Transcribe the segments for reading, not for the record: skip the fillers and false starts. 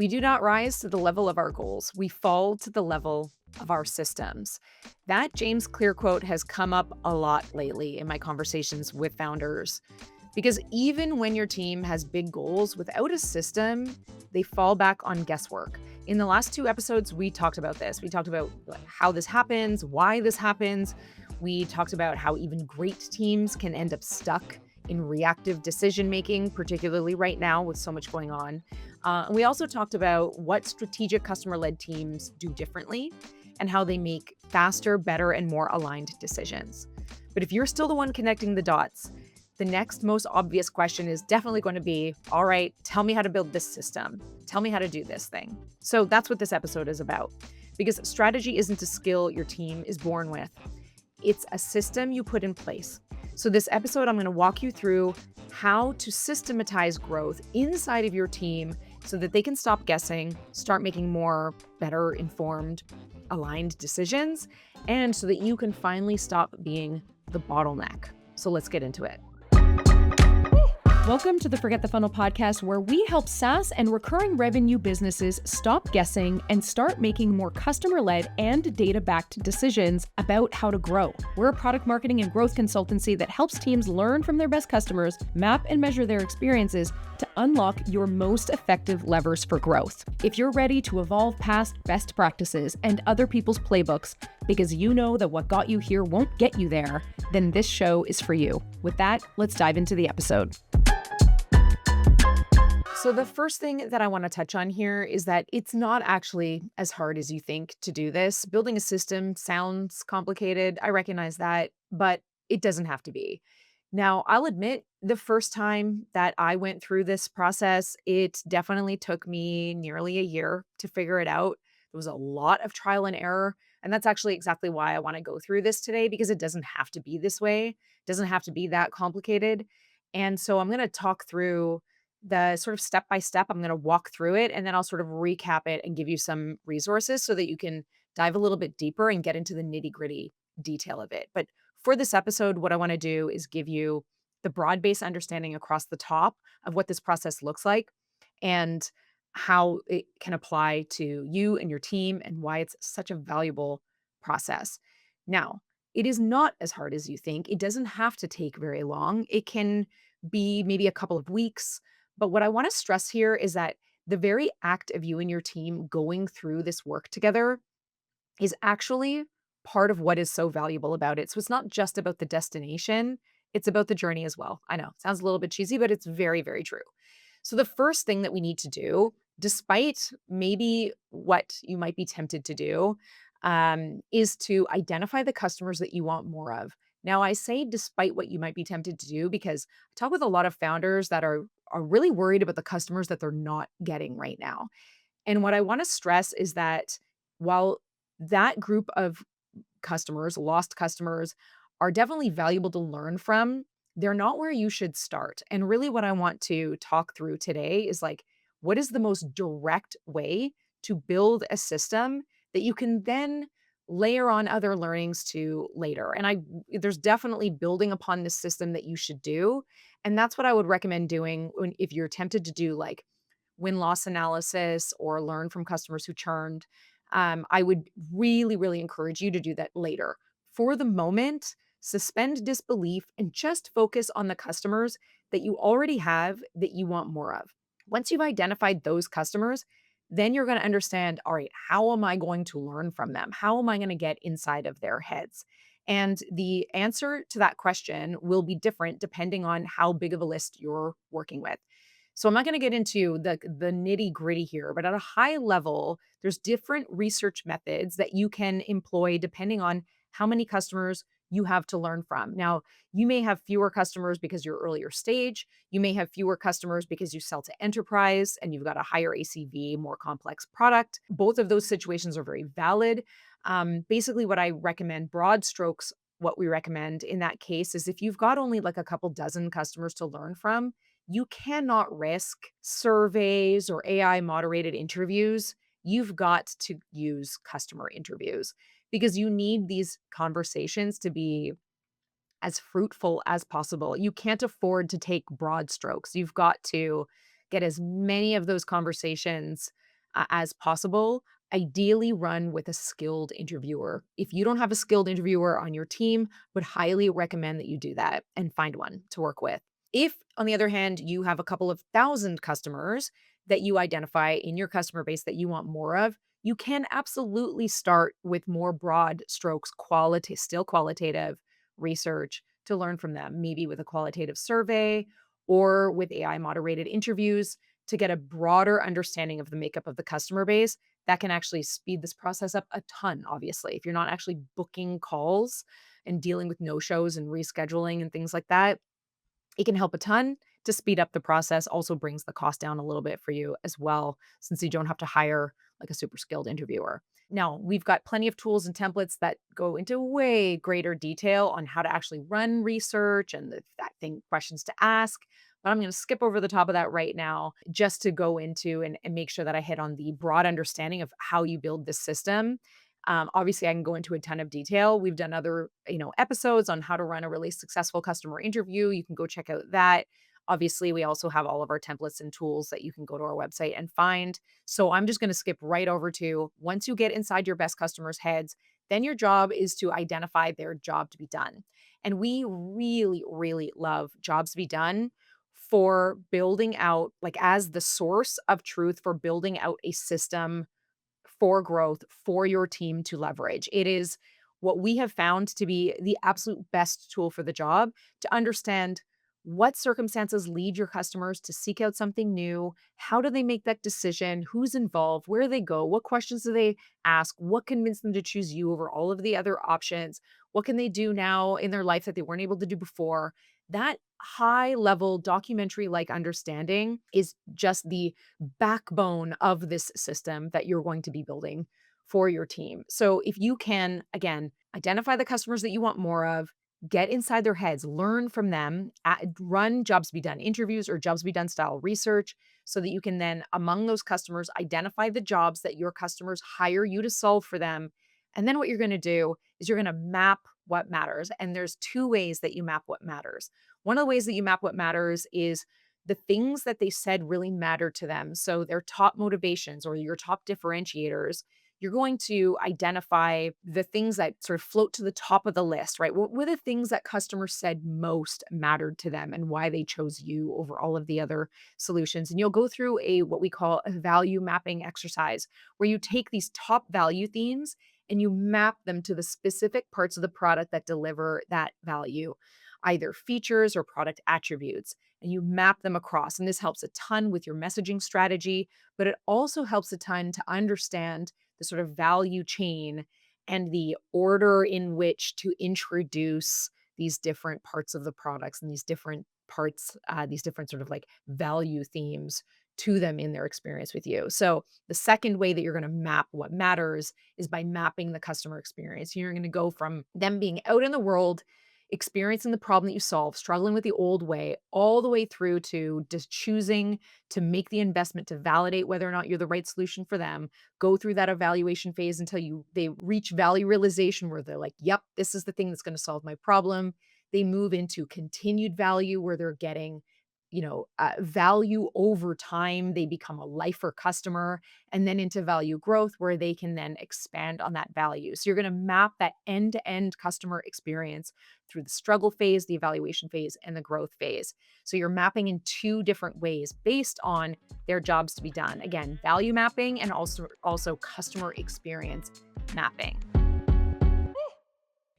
We do not rise to the level of our goals. We fall to the level of our systems. That James Clear quote has come up a lot lately in my conversations with founders because even when your team has big goals, without a system, they fall back on guesswork. In the last two episodes, we talked about this. We talked about how this happens, why this happens. We talked about how even great teams can end up stuck in reactive decision making, particularly right now with so much going on. And we also talked about what strategic customer led teams do differently and how they make faster, better, and more aligned decisions. But if you're still the one connecting the dots, the next most obvious question is definitely going to be, all right, tell me how to build this system. Tell me how to do this thing. So that's what this episode is about. Because strategy isn't a skill your team is born with. It's a system you put in place. So this episode, I'm going to walk you through how to systematize growth inside of your team so that they can stop guessing, start making more better informed, aligned decisions, and so that you can finally stop being the bottleneck. So let's get into it. Welcome to the Forget the Funnel podcast, where we help SaaS and recurring revenue businesses stop guessing and start making more customer-led and data-backed decisions about how to grow. We're a product marketing and growth consultancy that helps teams learn from their best customers, map and measure their experiences to unlock your most effective levers for growth. If you're ready to evolve past best practices and other people's playbooks because you know that what got you here won't get you there, then this show is for you. With that, let's dive into the episode. So the first thing that I want to touch on here is that it's not actually as hard as you think to do this. Building a system sounds complicated. I recognize that, but it doesn't have to be. Now, I'll admit the first time that I went through this process, it definitely took me nearly a year to figure it out. There was a lot of trial and error. And that's actually exactly why I want to go through this today, because it doesn't have to be this way. It doesn't have to be that complicated. And so I'm going to talk through the sort of step by step. I'm going to walk through it and then I'll sort of recap it and give you some resources so that you can dive a little bit deeper and get into the nitty gritty detail of it. But for this episode, what I want to do is give you the broad base understanding across the top of what this process looks like and how it can apply to you and your team and why it's such a valuable process. Now, it is not as hard as you think. It doesn't have to take very long. It can be maybe a couple of weeks, but what I want to stress here is that the very act of you and your team going through this work together is actually part of what is so valuable about it. So it's not just about the destination, it's about the journey as well. I know, it sounds a little bit cheesy, but it's very, very true. So the first thing that we need to do, despite maybe what you might be tempted to do, is to identify the customers that you want more of. Now, I say despite what you might be tempted to do because I talk with a lot of founders that are really worried about the customers that they're not getting right now. And what I want to stress is that while that group of customers, lost customers, are definitely valuable to learn from, they're not where you should start. And really, what I want to talk through today is like, what is the most direct way to build a system that you can then layer on other learnings to later? And there's definitely building upon this system that you should do. And that's what I would recommend doing if you're tempted to do like win-loss analysis or learn from customers who churned. I would really, really encourage you to do that later. For the moment, suspend disbelief and just focus on the customers that you already have that you want more of. Once you've identified those customers, then you're going to understand, all right, how am I going to learn from them? How am I going to get inside of their heads? And the answer to that question will be different depending on how big of a list you're working with. So I'm not going to get into the nitty gritty here, but at a high level, there's different research methods that you can employ depending on how many customers you have to learn from. Now, you may have fewer customers because you're earlier stage. You may have fewer customers because you sell to enterprise and you've got a higher ACV, more complex product. Both of those situations are very valid. Basically, what I recommend, broad strokes, what we recommend in that case is if you've got only like a couple dozen customers to learn from, you cannot risk surveys or AI moderated interviews. You've got to use customer interviews because you need these conversations to be as fruitful as possible. You can't afford to take broad strokes. You've got to get as many of those conversations as possible. Ideally, run with a skilled interviewer. If you don't have a skilled interviewer on your team, would highly recommend that you do that and find one to work with. If, on the other hand, you have a couple of thousand customers that you identify in your customer base that you want more of, you can absolutely start with more broad strokes, still qualitative research to learn from them, maybe with a qualitative survey or with AI moderated interviews to get a broader understanding of the makeup of the customer base. That can actually speed this process up a ton, obviously. If you're not actually booking calls and dealing with no shows and rescheduling and things like that, it can help a ton to speed up the process, also brings the cost down a little bit for you as well, since you don't have to hire like a super skilled interviewer. Now, we've got plenty of tools and templates that go into way greater detail on how to actually run research and that thing questions to ask. But I'm going to skip over the top of that right now just to go into and make sure that I hit on the broad understanding of how you build this system. Obviously, I can go into a ton of detail. We've done other, episodes on how to run a really successful customer interview. You can go check out that. Obviously, we also have all of our templates and tools that you can go to our website and find. So I'm just going to skip right over to once you get inside your best customers' heads, then your job is to identify their job to be done. And we really, really love jobs to be done for building out, like as the source of truth for building out a system for growth for your team to leverage. It is what we have found to be the absolute best tool for the job to understand what circumstances lead your customers to seek out something new. How do they make that decision? Who's involved? Where they go? What questions do they ask? What convinced them to choose you over all of the other options? What can they do now in their life that they weren't able to do before? That high level documentary like understanding is just the backbone of this system that you're going to be building for your team. So if you can, again, identify the customers that you want more of, get inside their heads, learn from them, run jobs to be done interviews or jobs to be done style research so that you can then, among those customers, identify the jobs that your customers hire you to solve for them. And then what you're going to do is you're going to map what matters. And there's two ways that you map what matters. One of the ways that you map what matters is the things that they said really matter to them. So their top motivations or your top differentiators, you're going to identify the things that sort of float to the top of the list, right? What were the things that customers said most mattered to them and why they chose you over all of the other solutions? And you'll go through a what we call a value mapping exercise where you take these top value themes and you map them to the specific parts of the product that deliver that value, either features or product attributes, and you map them across. And this helps a ton with your messaging strategy, but it also helps a ton to understand the sort of value chain and the order in which to introduce these different parts of the products and these different parts, these different sort of like value themes to them in their experience with you. So, the second way that you're going to map what matters is by mapping the customer experience. You're going to go from them being out in the world experiencing the problem that you solve, struggling with the old way, all the way through to just choosing to make the investment to validate whether or not you're the right solution for them, go through that evaluation phase until they reach value realization where they're like, "Yep, this is the thing that's going to solve my problem." They move into continued value where they're getting value over time. They become a lifer customer, and then into value growth where they can then expand on that value. So you're going to map that end to end customer experience through the struggle phase, the evaluation phase, and the growth phase. So you're mapping in two different ways based on their jobs to be done. Again, value mapping and also customer experience mapping.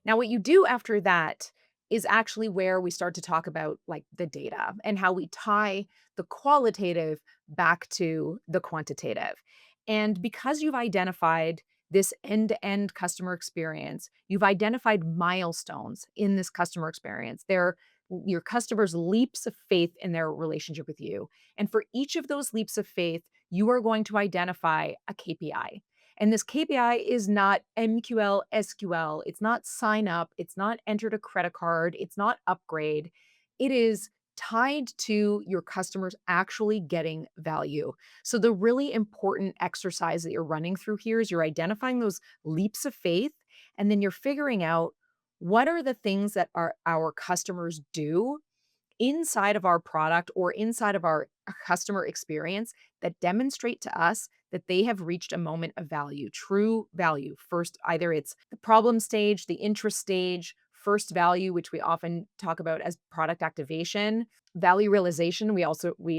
Now, what you do after that is actually where we start to talk about like the data and how we tie the qualitative back to the quantitative. And because you've identified this end to end customer experience, you've identified milestones in this customer experience. They're your customers' leaps of faith in their relationship with you. And for each of those leaps of faith, you are going to identify a KPI. And this KPI is not MQL, SQL. It's not sign up. It's not entered a credit card. It's not upgrade. It is tied to your customers actually getting value. So, the really important exercise that you're running through here is you're identifying those leaps of faith, and then you're figuring out what are the things that our customers do inside of our product or inside of our customer experience that demonstrate to us that they have reached a moment of value, true value. First, either it's the problem stage, the interest stage, first value, which we often talk about as product activation, value realization. We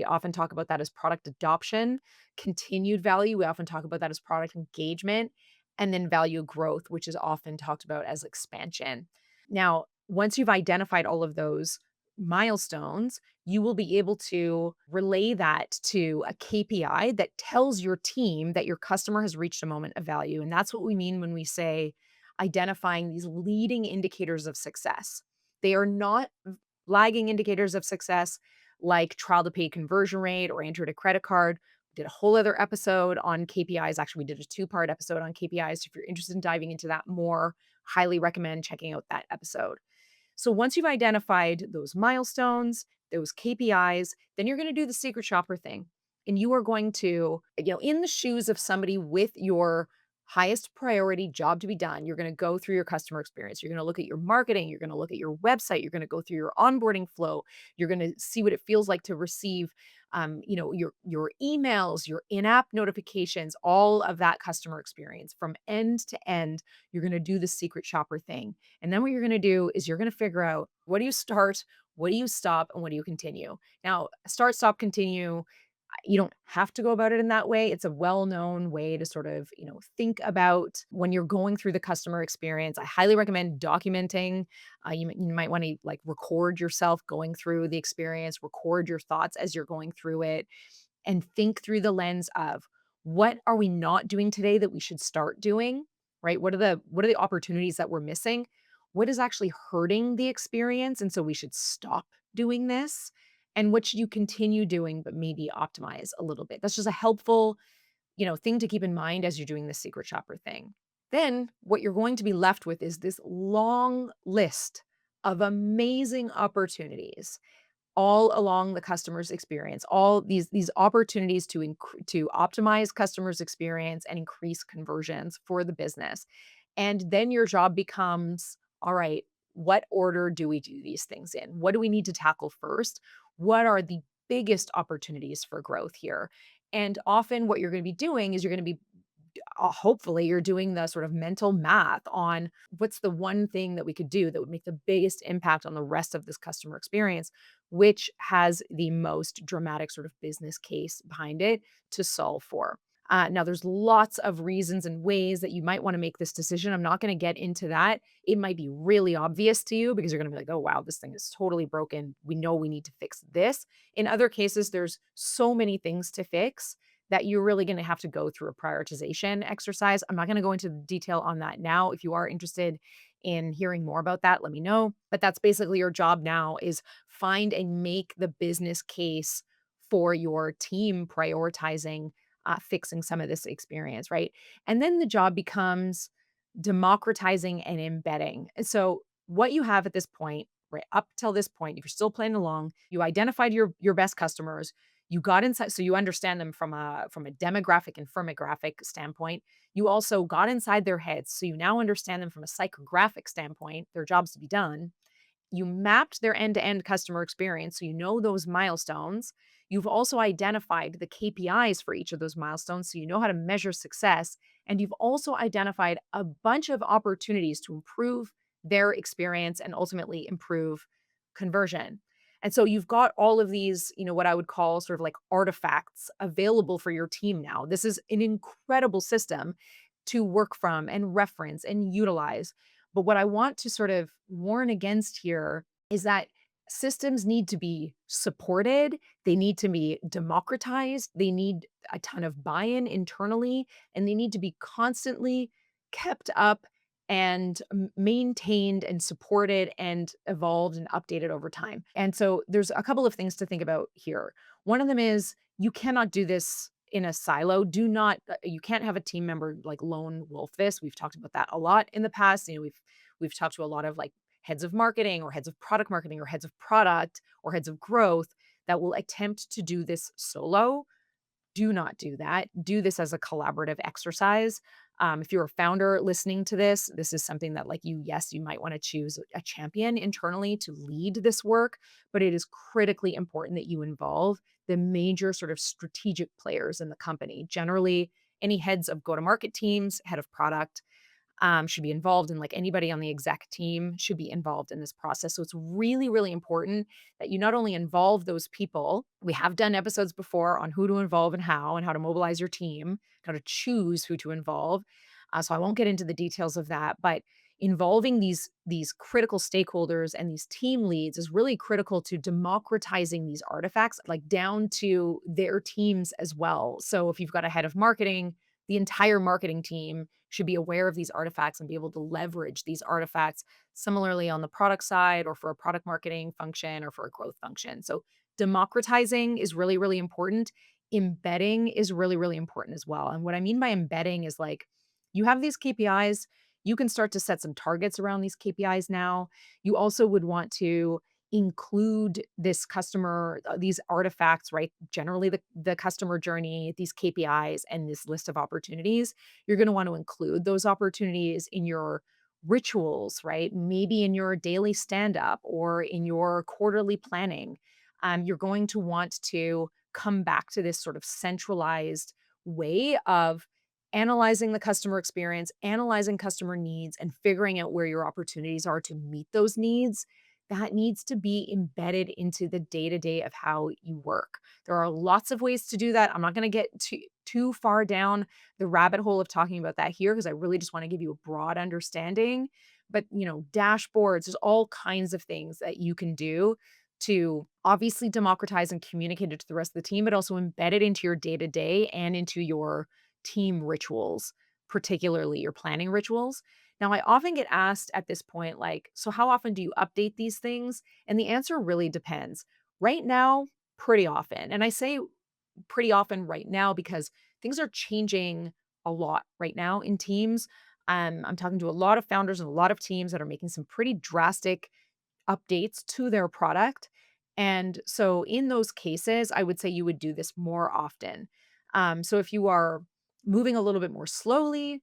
often talk about that as product adoption, continued value. We often talk about that as product engagement, and then value growth, which is often talked about as expansion. Now, once you've identified all of those milestones, you will be able to relay that to a KPI that tells your team that your customer has reached a moment of value. And that's what we mean when we say identifying these leading indicators of success. They are not lagging indicators of success like trial to paid conversion rate or enter a credit card. We did a whole other episode on KPIs. Actually, we did a two-part episode on KPIs. So if you're interested in diving into that more, highly recommend checking out that episode. So once you've identified those milestones, those KPIs, then you're going to do the secret shopper thing. And you are going to, in the shoes of somebody with your highest priority job to be done, you're going to go through your customer experience. You're going to look at your marketing. You're going to look at your website. You're going to go through your onboarding flow. You're going to see what it feels like to receive, your emails, your in-app notifications, all of that customer experience from end to end. You're going to do the secret shopper thing. And then what you're going to do is you're going to figure out, what do you start, what do you stop, and what do you continue? Now, start, stop, continue, you don't have to go about it in that way. It's a well-known way to sort of, think about when you're going through the customer experience. I highly recommend documenting. You might want to like record yourself going through the experience, record your thoughts as you're going through it, and think through the lens of, what are we not doing today that we should start doing, right? What are the opportunities that we're missing? What is actually hurting the experience? And so we should stop doing this. And what should you continue doing, but maybe optimize a little bit? That's just a helpful, thing to keep in mind as you're doing the secret shopper thing. Then what you're going to be left with is this long list of amazing opportunities all along the customer's experience, all these opportunities to optimize customers' experience and increase conversions for the business. And then your job becomes, all right, what order do we do these things in? What do we need to tackle first? What are the biggest opportunities for growth here? And often what you're going to be doing is you're going to be hopefully you're doing the sort of mental math on, what's the one thing that we could do that would make the biggest impact on the rest of this customer experience, which has the most dramatic sort of business case behind it to solve for. Now, there's lots of reasons and ways that you might want to make this decision. I'm not going to get into that. It might be really obvious to you because you're going to be like, oh, wow, this thing is totally broken. We know we need to fix this. In other cases, there's so many things to fix that you're really going to have to go through a prioritization exercise. I'm not going to go into detail on that now. If you are interested in hearing more about that, let me know. But that's basically your job now, is find and make the business case for your team prioritizing fixing some of this experience, right? And then the job becomes democratizing and embedding. And so what you have at this point, right up till this point, if you're still playing along, you identified your best customers, you got inside, so you understand them from a demographic and firmographic standpoint. You also got inside their heads, so you now understand them from a psychographic standpoint, their jobs to be done. You mapped their end-to-end customer experience, so you know those milestones. You've also identified the KPIs for each of those milestones, so you know how to measure success. And you've also identified a bunch of opportunities to improve their experience and ultimately improve conversion. And so you've got all of these, what I would call sort of like artifacts available for your team now. This is an incredible system to work from and reference and utilize. But what I want to sort of warn against here is that systems need to be supported, they need to be democratized, they need a ton of buy-in internally, and they need to be constantly kept up and maintained and supported and evolved and updated over time. And so there's a couple of things to think about here. One of them is, you cannot do this in a silo. You can't have a team member like lone wolf this. We've talked about that a lot in the past. We've talked to a lot of like heads of marketing or heads of product marketing or heads of product or heads of growth that will attempt to do this solo. Do not do that. Do this as a collaborative exercise. If you're a founder listening to this, this is something that, like yes, you might want to choose a champion internally to lead this work, but it is critically important that you involve the major sort of strategic players in the company. Generally, Any heads of go-to-market teams, head of product, should be involved, and like anybody on the exec team should be involved in this process. So it's really, really important that you not only involve those people. We have done episodes before on who to involve and how to mobilize your team, how to choose who to involve. So I won't get into the details of that, but involving these critical stakeholders and these team leads is really critical to democratizing these artifacts like down to their teams as well. So if you've got a head of marketing, the entire marketing team should be aware of these artifacts and be able to leverage these artifacts similarly on the product side or for a product marketing function or for a growth function. So democratizing is really, really important. Embedding is really, really important as well. And what I mean by embedding is like you have these KPIs, you can start to set some targets around these KPIs now. You also would want to include this customer, these artifacts, right? Generally, the customer journey, these KPIs, and this list of opportunities. You're going to want to include those opportunities in your rituals, right? Maybe in your daily stand up or in your quarterly planning. You're going to want to come back to this sort of centralized way of analyzing the customer experience, analyzing customer needs, and figuring out where your opportunities are to meet those needs. That needs to be embedded into the day to day of how you work. There are lots of ways to do that. I'm not going to get too far down the rabbit hole of talking about that here because I really just want to give you a broad understanding. But, dashboards, there's all kinds of things that you can do to obviously democratize and communicate it to the rest of the team, but also embed it into your day to day and into your team rituals, particularly your planning rituals. Now, I often get asked at this point, like, so how often do you update these things? And the answer really depends. Right now, pretty often. And I say pretty often right now because things are changing a lot right now in teams. I'm talking to a lot of founders and a lot of teams that are making some pretty drastic updates to their product. And so in those cases, I would say you would do this more often. So if you are moving a little bit more slowly,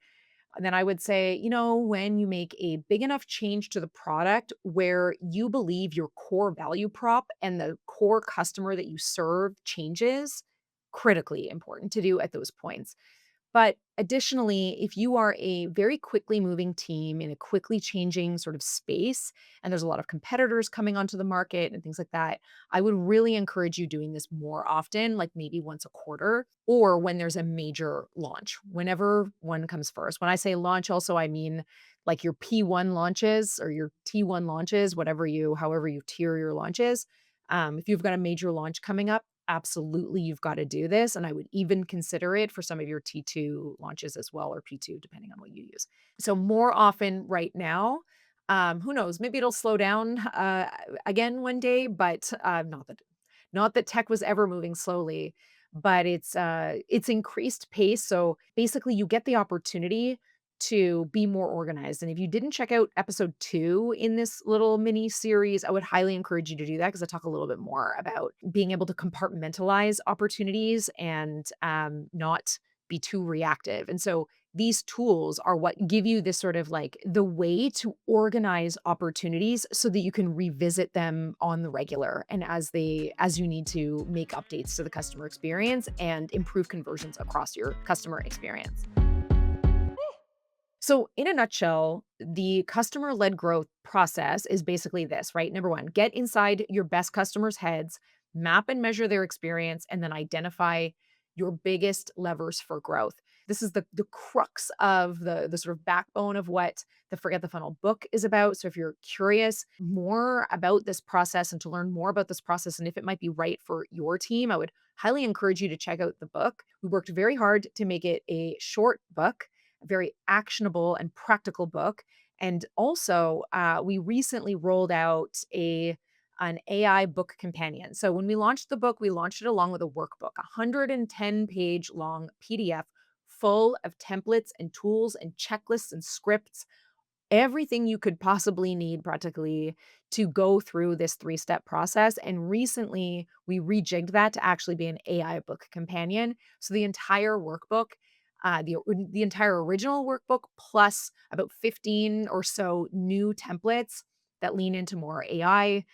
then I would say, when you make a big enough change to the product where you believe your core value prop and the core customer that you serve changes, critically important to do at those points. But additionally, if you are a very quickly moving team in a quickly changing sort of space, and there's a lot of competitors coming onto the market and things like that, I would really encourage you doing this more often, like maybe once a quarter, or when there's a major launch, whenever one comes first. When I say launch, also, I mean like your P1 launches or your T1 launches, however you tier your launches. If you've got a major launch coming up, absolutely you've got to do this. And I would even consider it for some of your T2 launches as well, or P2, depending on what you use. So more often right now, who knows, maybe it'll slow down again one day, but not that tech was ever moving slowly, but it's increased pace. So basically you get the opportunity to be more organized. And if you didn't check out episode 2 in this little mini series, I would highly encourage you to do that because I talk a little bit more about being able to compartmentalize opportunities and not be too reactive. And so these tools are what give you this sort of like the way to organize opportunities so that you can revisit them on the regular and as you need to make updates to the customer experience and improve conversions across your customer experience. So, in a nutshell, the customer led growth process is basically this, right? Number one, get inside your best customers' heads, map and measure their experience, and then identify your biggest levers for growth. This is the crux of the sort of backbone of what the Forget the Funnel book is about. So, if you're curious more about this process and to learn more about this process and if it might be right for your team, I would highly encourage you to check out the book. We worked very hard to make it a short book, a very actionable and practical book. And also, we recently rolled out an AI book companion. So when we launched the book, we launched it along with a workbook, a 110-page long PDF full of templates and tools and checklists and scripts, everything you could possibly need practically to go through this three-step process. And recently, we rejigged that to actually be an AI book companion. So the entire workbook, the entire original workbook, plus about 15 or so new templates that lean into more AI,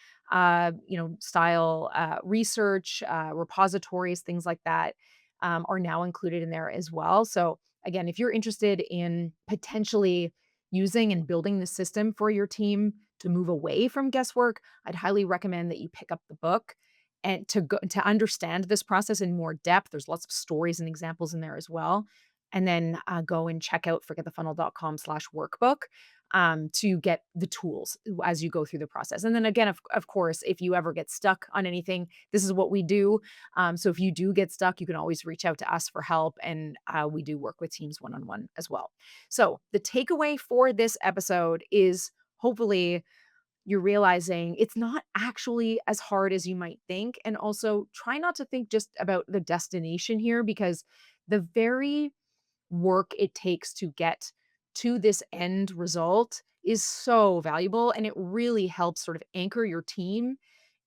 style research, repositories, things like that. are now included in there as well. So, again, if you're interested in potentially using and building the system for your team to move away from guesswork, I'd highly recommend that you pick up the book and to understand this process in more depth. There's lots of stories and examples in there as well. And then go and check out forgetthefunnel.com/workbook to get the tools as you go through the process. And then again, of course, if you ever get stuck on anything, this is what we do. So if you do get stuck, you can always reach out to us for help. And we do work with teams one on one as well. So the takeaway for this episode is hopefully you're realizing it's not actually as hard as you might think. And also try not to think just about the destination here because the very work it takes to get to this end result is so valuable. And it really helps sort of anchor your team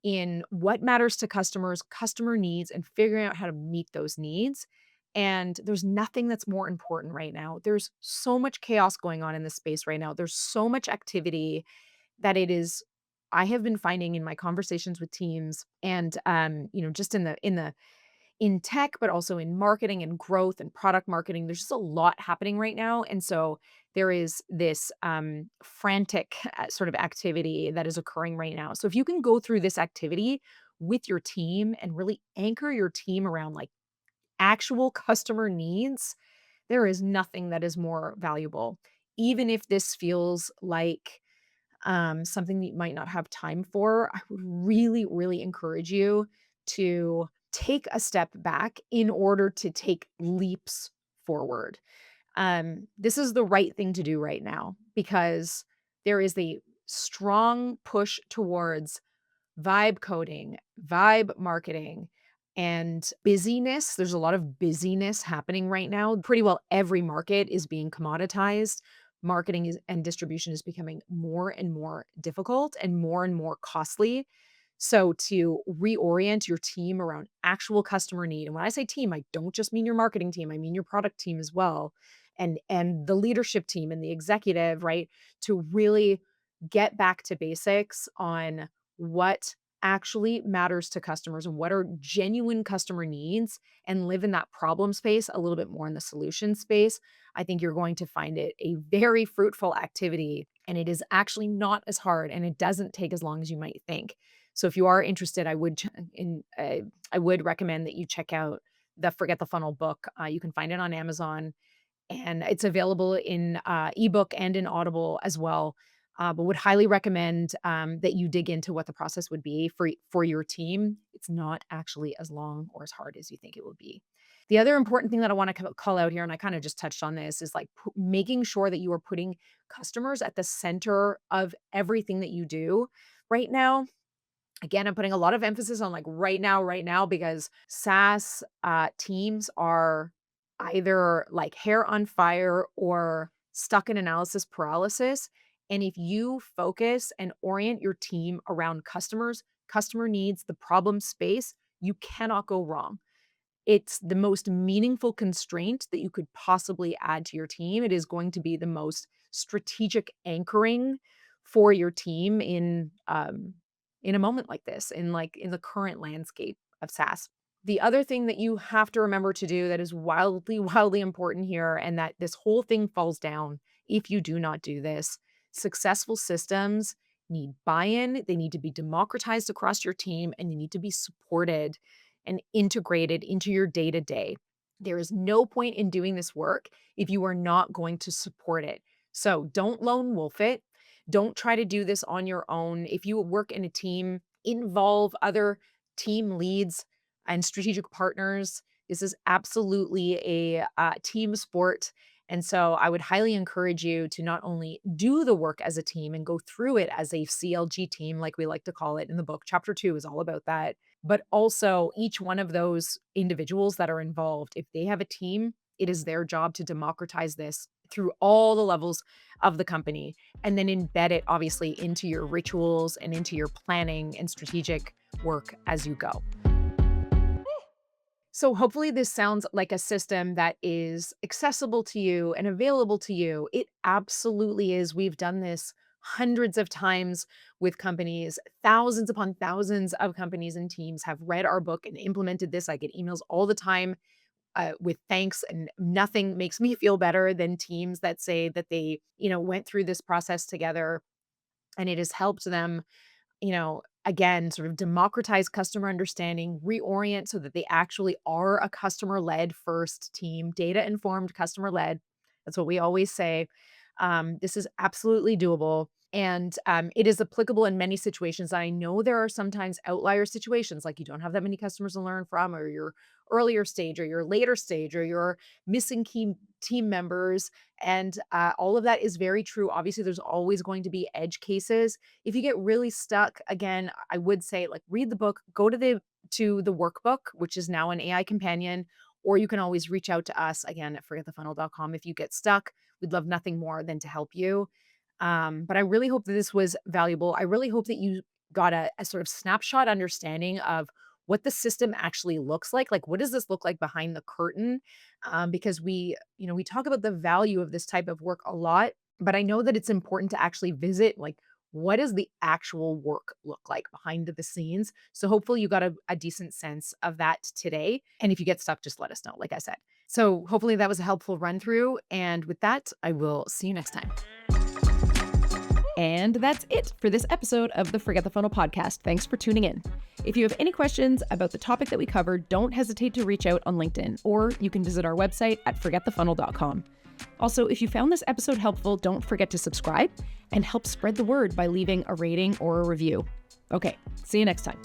in what matters to customers, customer needs, and figuring out how to meet those needs. And there's nothing that's more important right now. There's so much chaos going on in this space right now. There's so much activity that it is I have been finding in my conversations with teams and just in tech, but also in marketing and growth and product marketing. There's just a lot happening right now. And so there is this frantic sort of activity that is occurring right now. So if you can go through this activity with your team and really anchor your team around like actual customer needs, there is nothing that is more valuable. Even if this feels like something that you might not have time for, I would really, really encourage you to take a step back in order to take leaps forward. This is the right thing to do right now because there is a strong push towards vibe coding, vibe marketing, and busyness. There's a lot of busyness happening right now. Pretty well every market is being commoditized. Marketing and distribution is becoming more and more difficult and more costly. So to reorient your team around actual customer need, and when I say team, I don't just mean your marketing team, I mean your product team as well, and the leadership team and the executive, right? To really get back to basics on what actually matters to customers and what are genuine customer needs and live in that problem space a little bit more in the solution space. I think you're going to find it a very fruitful activity and it is actually not as hard and it doesn't take as long as you might think. So if you are interested, I would recommend that you check out the Forget the Funnel book. You can find it on Amazon and it's available in ebook and in Audible as well. But would highly recommend that you dig into what the process would be for your team. It's not actually as long or as hard as you think it would be. The other important thing that I want to call out here, and I kind of just touched on this, is like making sure that you are putting customers at the center of everything that you do right now. Again, I'm putting a lot of emphasis on like right now, because SaaS teams are either like hair on fire or stuck in analysis paralysis. And if you focus and orient your team around customers, customer needs, the problem space, you cannot go wrong. It's the most meaningful constraint that you could possibly add to your team. It is going to be the most strategic anchoring for your team in a moment like this, in the current landscape of SaaS. The other thing that you have to remember to do that is wildly, wildly important here, and that this whole thing falls down if you do not do this. Successful systems need buy-in, they need to be democratized across your team, and they need to be supported and integrated into your day to day. There is no point in doing this work if you are not going to support it. So don't lone wolf it. Don't try to do this on your own. If you work in a team, involve other team leads and strategic partners. This is absolutely a team sport. And so I would highly encourage you to not only do the work as a team and go through it as a CLG team, like we like to call it in the book. Chapter 2 is all about that, but also each one of those individuals that are involved, if they have a team, it is their job to democratize this through all the levels of the company and then embed it obviously into your rituals and into your planning and strategic work as you go. So hopefully this sounds like a system that is accessible to you and available to you. It absolutely is. We've done this hundreds of times with companies. Thousands upon thousands of companies and teams have read our book and implemented this. I get emails all the time with thanks, and nothing makes me feel better than teams that say that they, went through this process together and it has helped them, again, sort of democratize customer understanding, reorient so that they actually are a customer led first team, data informed, customer led. That's what we always say. This is absolutely doable. And it is applicable in many situations. I know there are sometimes outlier situations, like you don't have that many customers to learn from, or your earlier stage, or your later stage, or you're missing key team members. And all of that is very true. Obviously, there's always going to be edge cases. If you get really stuck, again, I would say, like, read the book, go to the workbook, which is now an AI companion, or you can always reach out to us again at forgetthefunnel.com if you get stuck. We'd love nothing more than to help you. But I really hope that this was valuable. I really hope that you got a sort of snapshot understanding of what the system actually looks like. Like, what does this look like behind the curtain? Because we talk about the value of this type of work a lot, but I know that it's important to actually visit, like, what does the actual work look like behind the scenes? So hopefully you got a decent sense of that today. And if you get stuck, just let us know, like I said. So hopefully that was a helpful run through. And with that, I will see you next time. And that's it for this episode of the Forget the Funnel podcast. Thanks for tuning in. If you have any questions about the topic that we covered, don't hesitate to reach out on LinkedIn, or you can visit our website at forgetthefunnel.com. Also, if you found this episode helpful, don't forget to subscribe and help spread the word by leaving a rating or a review. Okay, see you next time.